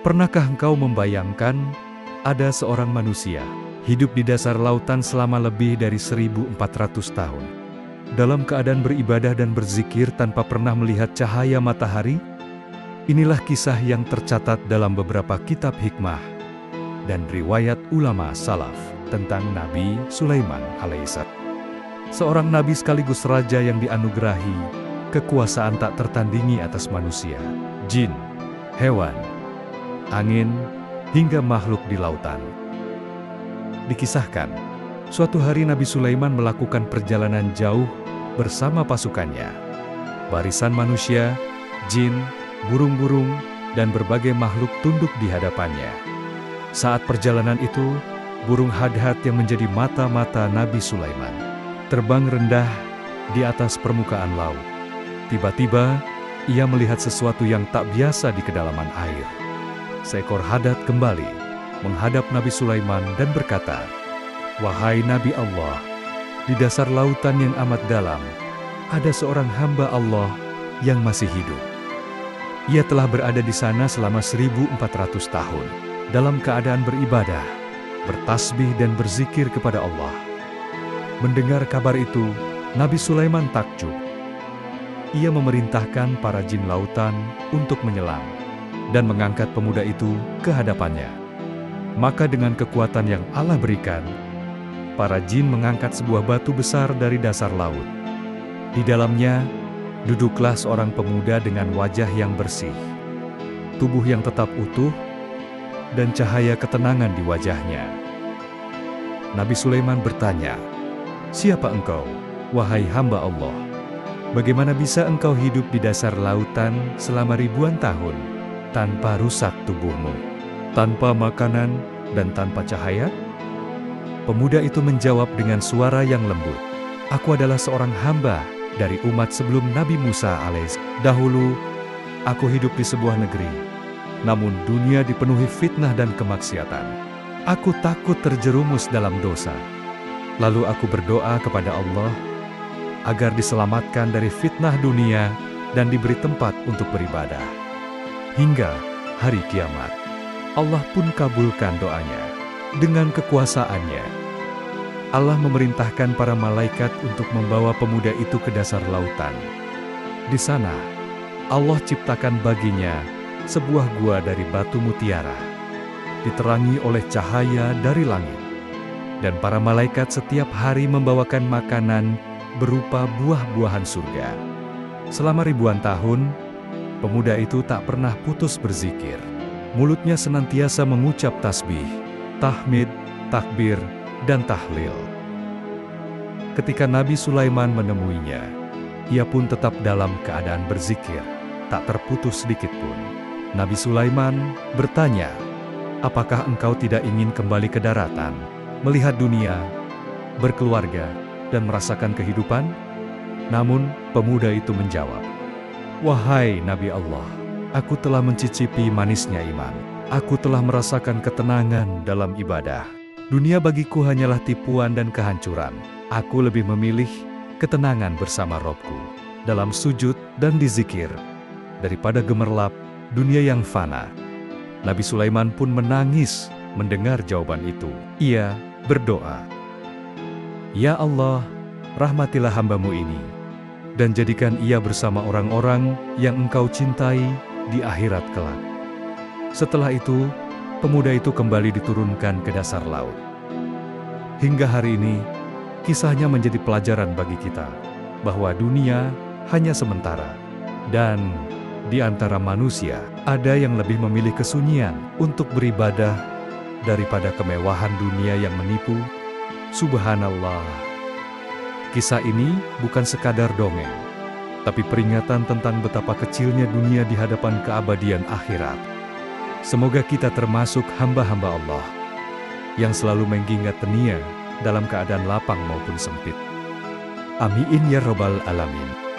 Pernahkah engkau membayangkan ada seorang manusia hidup di dasar lautan selama lebih dari 1400 tahun, dalam keadaan beribadah dan berzikir tanpa pernah melihat cahaya matahari? Inilah kisah yang tercatat dalam beberapa kitab hikmah dan riwayat ulama salaf tentang Nabi Sulaiman alaihissalam. Seorang nabi sekaligus raja yang dianugerahi kekuasaan tak tertandingi atas manusia, jin, hewan, angin, hingga makhluk di lautan. Dikisahkan, suatu hari Nabi Sulaiman melakukan perjalanan jauh bersama pasukannya. Barisan manusia, jin, burung-burung, dan berbagai makhluk tunduk di hadapannya. Saat perjalanan itu, burung hadhad yang menjadi mata-mata Nabi Sulaiman terbang rendah di atas permukaan laut. Tiba-tiba, ia melihat sesuatu yang tak biasa di kedalaman air. Seekor hadhad kembali menghadap Nabi Sulaiman dan berkata, "Wahai Nabi Allah, di dasar lautan yang amat dalam, ada seorang hamba Allah yang masih hidup. Ia telah berada di sana selama 1400 tahun, dalam keadaan beribadah, bertasbih dan berzikir kepada Allah." Mendengar kabar itu, Nabi Sulaiman takjub. Ia memerintahkan para jin lautan untuk menyelam dan mengangkat pemuda itu ke hadapannya. Maka dengan kekuatan yang Allah berikan, para jin mengangkat sebuah batu besar dari dasar laut. Di dalamnya, duduklah seorang pemuda dengan wajah yang bersih, tubuh yang tetap utuh, dan cahaya ketenangan di wajahnya. Nabi Sulaiman bertanya, "Siapa engkau, wahai hamba Allah? Bagaimana bisa engkau hidup di dasar lautan selama ribuan tahun, tanpa rusak tubuhmu, tanpa makanan, dan tanpa cahaya?" Pemuda itu menjawab dengan suara yang lembut, "Aku adalah seorang hamba dari umat sebelum Nabi Musa alaihissalam. Dahulu, aku hidup di sebuah negeri, namun dunia dipenuhi fitnah dan kemaksiatan. Aku takut terjerumus dalam dosa. Lalu aku berdoa kepada Allah agar diselamatkan dari fitnah dunia dan diberi tempat untuk beribadah. Hingga hari kiamat, Allah pun kabulkan doanya. Dengan kekuasaannya, Allah memerintahkan para malaikat untuk membawa pemuda itu ke dasar lautan. Di sana, Allah ciptakan baginya sebuah gua dari batu mutiara, diterangi oleh cahaya dari langit. Dan para malaikat setiap hari membawakan makanan berupa buah-buahan surga. Selama ribuan tahun, pemuda itu tak pernah putus berzikir. Mulutnya senantiasa mengucap tasbih, tahmid, takbir, dan tahlil. Ketika Nabi Sulaiman menemuinya, ia pun tetap dalam keadaan berzikir, tak terputus sedikit pun. Nabi Sulaiman bertanya, "Apakah engkau tidak ingin kembali ke daratan, melihat dunia, berkeluarga, dan merasakan kehidupan?" Namun, pemuda itu menjawab, "Wahai Nabi Allah, aku telah mencicipi manisnya iman. Aku telah merasakan ketenangan dalam ibadah. Dunia bagiku hanyalah tipuan dan kehancuran. Aku lebih memilih ketenangan bersama Robku dalam sujud dan dizikir, daripada gemerlap dunia yang fana." Nabi Sulaiman pun menangis mendengar jawaban itu. Ia berdoa, "Ya Allah, rahmatilah hambamu ini, dan jadikan ia bersama orang-orang yang engkau cintai di akhirat kelak." Setelah itu, pemuda itu kembali diturunkan ke dasar laut. Hingga hari ini, kisahnya menjadi pelajaran bagi kita, bahwa dunia hanya sementara, dan di antara manusia ada yang lebih memilih kesunyian untuk beribadah daripada kemewahan dunia yang menipu. Subhanallah. Kisah ini bukan sekadar dongeng, tapi peringatan tentang betapa kecilnya dunia di hadapan keabadian akhirat. Semoga kita termasuk hamba-hamba Allah yang selalu mengingat dunia dalam keadaan lapang maupun sempit. Amin ya Rabbal Alamin.